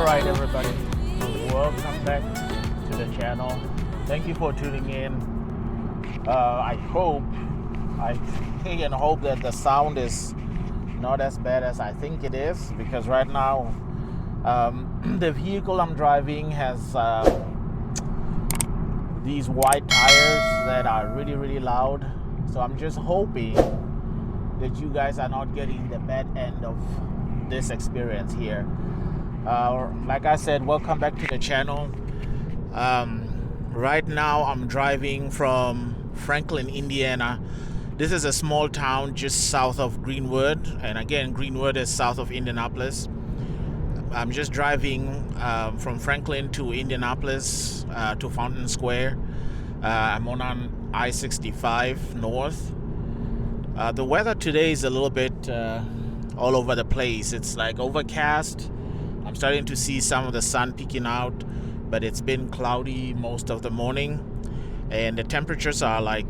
right, everybody. Welcome back to the channel. Thank you for tuning in. I think and hope that the sound is not as bad as I think it is, because right now the vehicle I'm driving has these wide tires that are really, really loud. So I'm just hoping that you guys are not getting the bad end of this experience here. Like I said, welcome back to the channel. Right now I'm driving from Franklin, Indiana. This is a small town just south of Greenwood, and again, Greenwood is south of Indianapolis. I'm just driving from Franklin to Indianapolis to Fountain Square. I'm on I-65 north. The weather today is a little bit all over the place. It's like overcast. I'm starting to see some of the sun peeking out, but it's been cloudy most of the morning, and the temperatures are like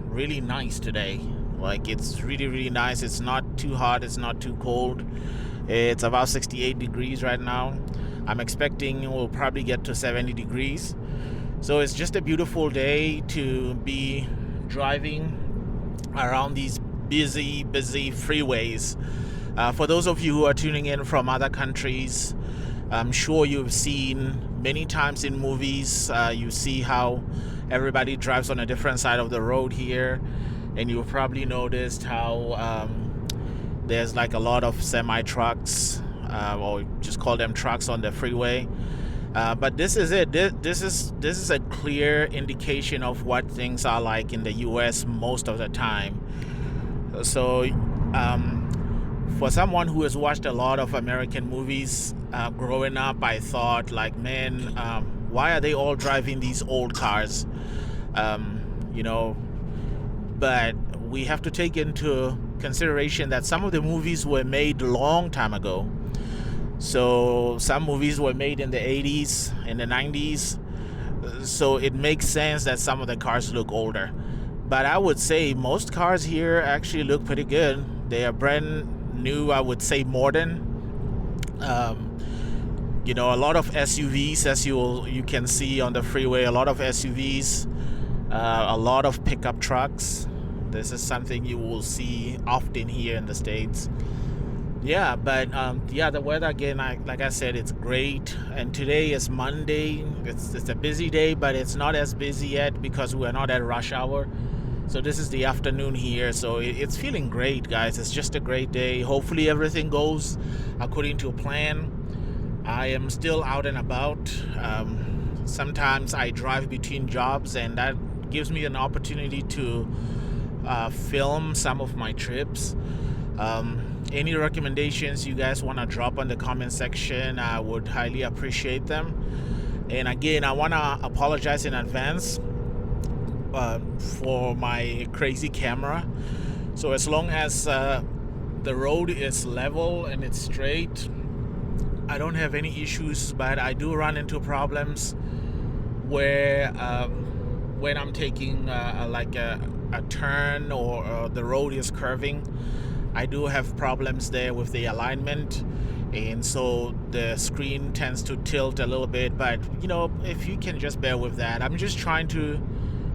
really nice today. Like, it's really, really nice. It's not too hot, it's not too cold. It's about 68 degrees right now. I'm expecting we'll probably get to 70 degrees. So it's just a beautiful day to be driving around these busy freeways. For those of you who are tuning in from other countries, I'm sure you've seen many times in movies, you see how everybody drives on a different side of the road here, and you've probably noticed how there's like a lot of semi-trucks, or just call them trucks, on the freeway. But this is it. This is a clear indication of what things are like in the US most of the time. So for someone who has watched a lot of American movies growing up, I thought, like, man, why are they all driving these old cars? But we have to take into consideration that some of the movies were made a long time ago. So some movies were made in the 80s, in the 90s. So it makes sense that some of the cars look older. But I would say most cars here actually look pretty good. They are brand new, I would say modern. A lot of SUVs, as you can see on the freeway, a lot of SUVs, a lot of pickup trucks. This is something you will see often here in the States. Yeah, but the weather, again, like I said, it's great. And today is Monday. It's a busy day, but it's not as busy yet because we're not at rush hour. So this is the afternoon here, so it's feeling great, guys. It's just a great day. Hopefully everything goes according to plan. I am still out and about. Sometimes I drive between jobs, and that gives me an opportunity to film some of my trips. Any recommendations you guys want to drop on the comment section, I would highly appreciate them. And again, I want to apologize in advance for my crazy camera. So as long as the road is level and it's straight, I don't have any issues, but I do run into problems where when I'm taking a turn or the road is curving, I do have problems there with the alignment, and so the screen tends to tilt a little bit. But if you can just bear with that, I'm just trying to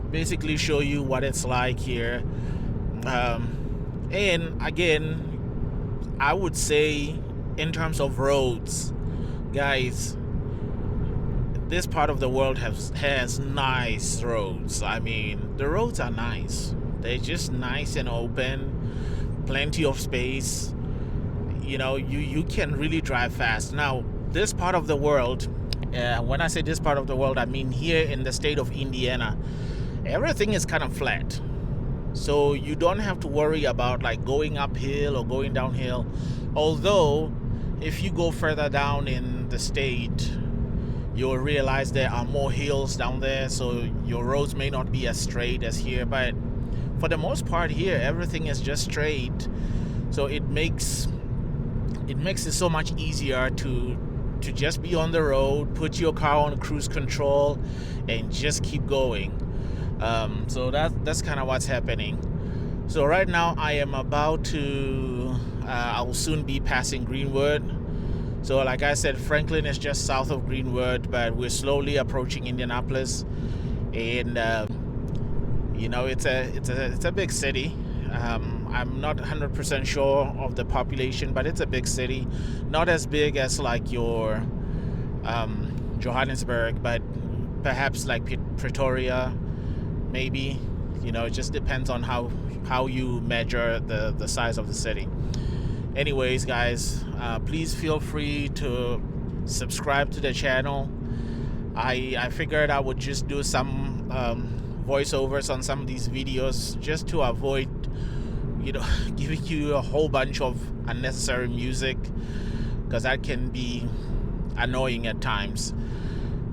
basically show you what it's like here. And again, I would say in terms of roads, guys, this part of the world has nice roads. I mean, the roads are nice. They're just nice and open, plenty of space. You can really drive fast. Now, this part of the world, when I say this part of the world, I mean here in the state of Indiana, everything is kind of flat. So you don't have to worry about like going uphill or going downhill. Although, if you go further down in the state, you'll realize there are more hills down there, so your roads may not be as straight as here. But for the most part here, everything is just straight. So it makes it so much easier to just be on the road, put your car on cruise control, and just keep going. So that's kind of what's happening. So right now I am about to I will soon be passing Greenwood. So like I said, Franklin is just south of Greenwood, but we're slowly approaching Indianapolis. And it's a big city. I'm not 100% sure of the population, but it's a big city. Not as big as like your Johannesburg, but perhaps like Pretoria, maybe. It just depends on how you measure the size of the city. Anyways, guys, please feel free to subscribe to the channel. I figured I would just do some voiceovers on some of these videos just to avoid giving you a whole bunch of unnecessary music, because that can be annoying at times.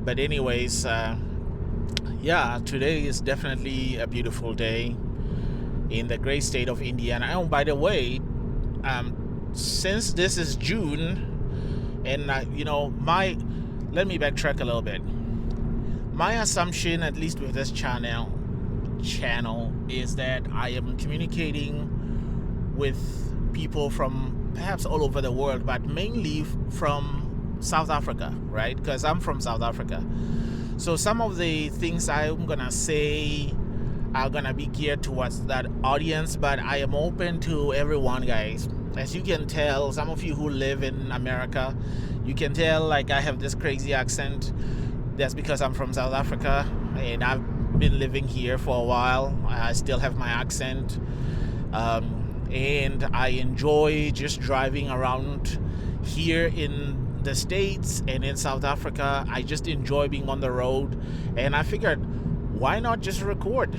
But anyways, today is definitely a beautiful day in the great state of Indiana. Oh, by the way, since this is June, and let me backtrack a little bit. My assumption, at least with this channel, is that I am communicating with people from perhaps all over the world, but mainly from South Africa, right? Because I'm from South Africa. So some of the things I'm gonna say are gonna be geared towards that audience, but I am open to everyone, guys. As you can tell, some of you who live in America, you can tell like I have this crazy accent. That's because I'm from South Africa and I've been living here for a while. I still have my accent, and I enjoy just driving around here in the States and in South Africa. I just enjoy being on the road, and I figured, why not just record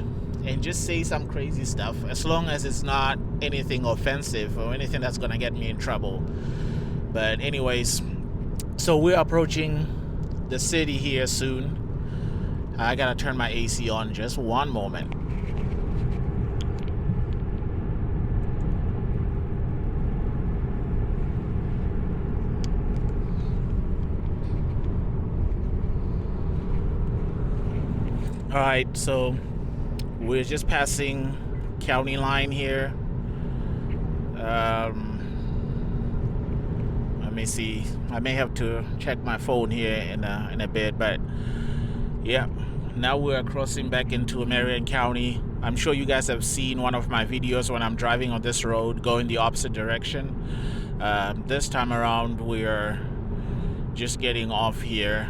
and just say some crazy stuff, as long as it's not anything offensive or anything that's gonna get me in trouble. But anyways, so we're approaching the city here soon. I gotta turn my AC on, just one moment. All right, so we're just passing county line here. Let me see. I may have to check my phone here in a bit, but yeah, now we're crossing back into Marion County. I'm sure you guys have seen one of my videos when I'm driving on this road going the opposite direction. This time around, we're just getting off here.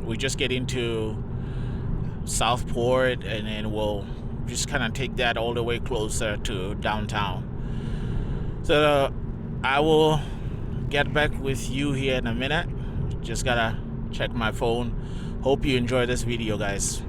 We just get into Southport, and then we'll just kind of take that all the way closer to downtown. So I will get back with you here in a minute. Just gotta check my phone. Hope you enjoy this video, guys.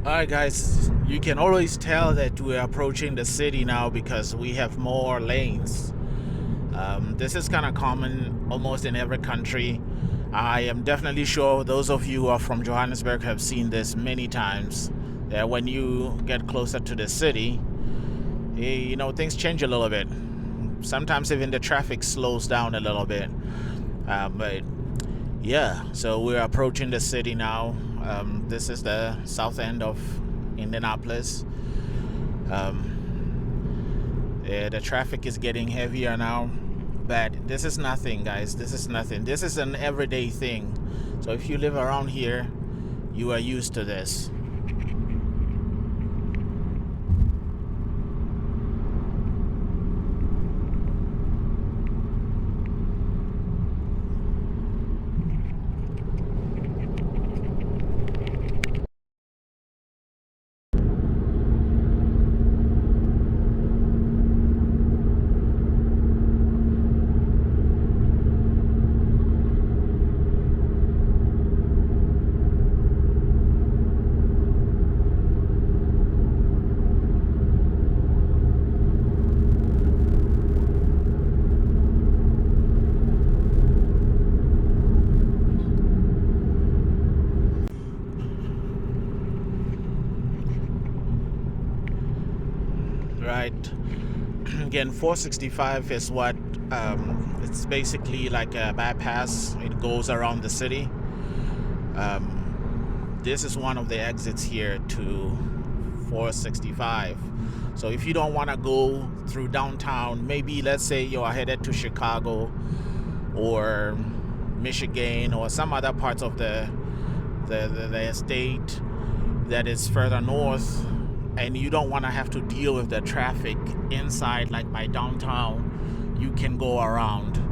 Alright guys, you can always tell that we're approaching the city now because we have more lanes. This is kind of common almost in every country. I am definitely sure those of you who are from Johannesburg have seen this many times. When you get closer to the city, things change a little bit. Sometimes even the traffic slows down a little bit. But yeah, so we're approaching the city now. This is the south end of Indianapolis. The traffic is getting heavier now, but this is nothing, guys. This is nothing. This is an everyday thing. So if you live around here, you are used to this. Right. Again, 465 is what it's basically like a bypass. It goes around the city. This is one of the exits here to 465. So if you don't want to go through downtown, maybe let's say you are headed to Chicago or Michigan or some other parts of the state that is further north, and you don't want to have to deal with the traffic inside, like by downtown, you can go around.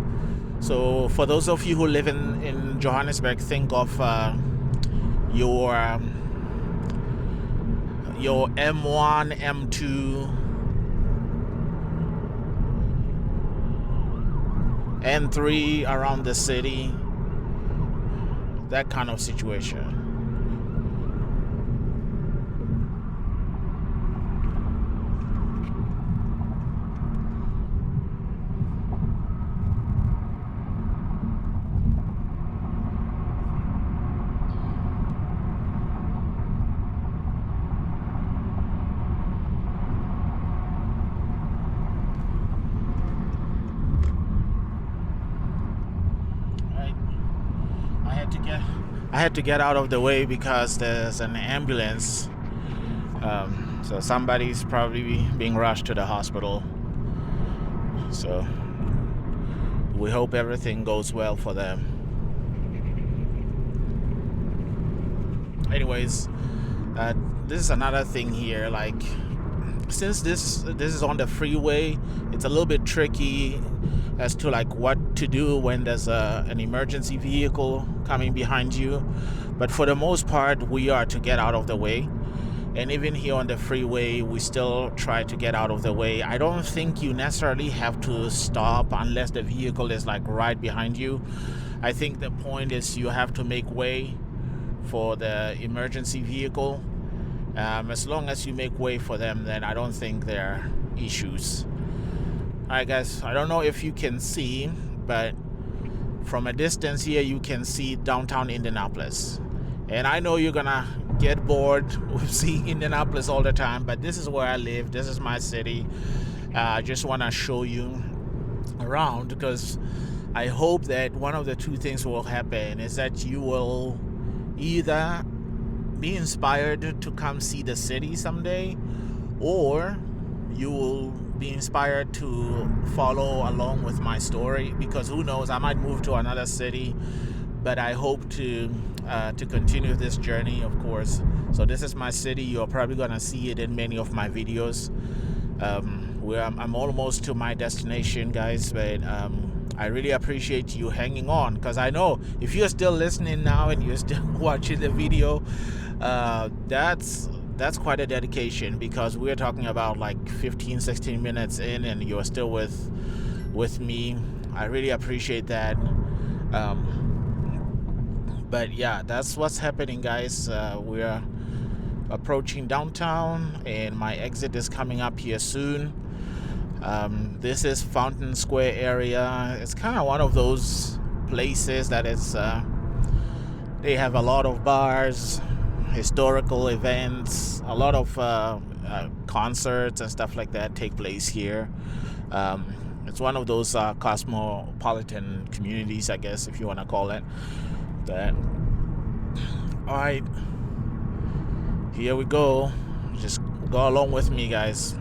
So for those of you who live in Johannesburg, think of your M1, M2, N3 around the city, that kind of situation. I had to get out of the way because there's an ambulance. So somebody's probably being rushed to the hospital. So we hope everything goes well for them. Anyways, this is another thing here. Like, since this is on the freeway, it's a little bit tricky as to like what to do when there's an emergency vehicle coming behind you. But for the most part, we are to get out of the way. And even here on the freeway, we still try to get out of the way. I don't think you necessarily have to stop unless the vehicle is like right behind you. I think the point is you have to make way for the emergency vehicle. As long as you make way for them, then I don't think there are issues. Alright guys, I don't know if you can see, but from a distance here you can see downtown Indianapolis. And I know you're gonna get bored with seeing Indianapolis all the time, but this is where I live. This is my city. I just want to show you around because I hope that one of the two things will happen is that you will either be inspired to come see the city someday, or you will be inspired to follow along with my story, because who knows, I might move to another city, but I hope to continue this journey, of course. So this is my city. You're probably gonna see it in many of my videos. Where I'm almost to my destination, guys, but I really appreciate you hanging on, because I know if you're still listening now and you're still watching the video, that's quite a dedication, because we're talking about like 15-16 minutes in and you're still with me. I really appreciate that. But yeah, that's what's happening, guys. We're approaching downtown and my exit is coming up here soon. This is Fountain Square area. It's kind of one of those places that it's they have a lot of bars, historical events, a lot of concerts and stuff like that take place here. It's one of those cosmopolitan communities, I guess, if you want to call it that. All right, here we go. Just go along with me, guys.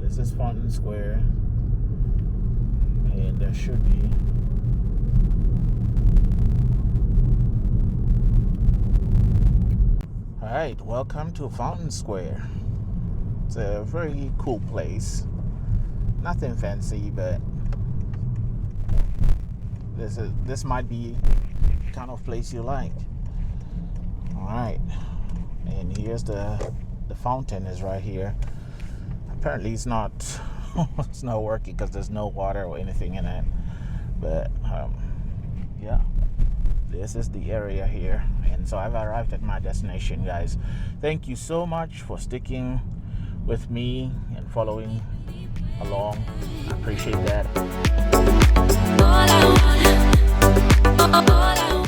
This is Fountain Square, and there should be alright, welcome to Fountain Square. It's a very cool place. Nothing fancy, but this might be the kind of place you like. Alright, and here's the fountain is right here. Apparently it's not it's not working because there's no water or anything in it, but yeah, this is the area here, and so I've arrived at my destination, guys. Thank you so much for sticking with me and following along. I appreciate that. All I want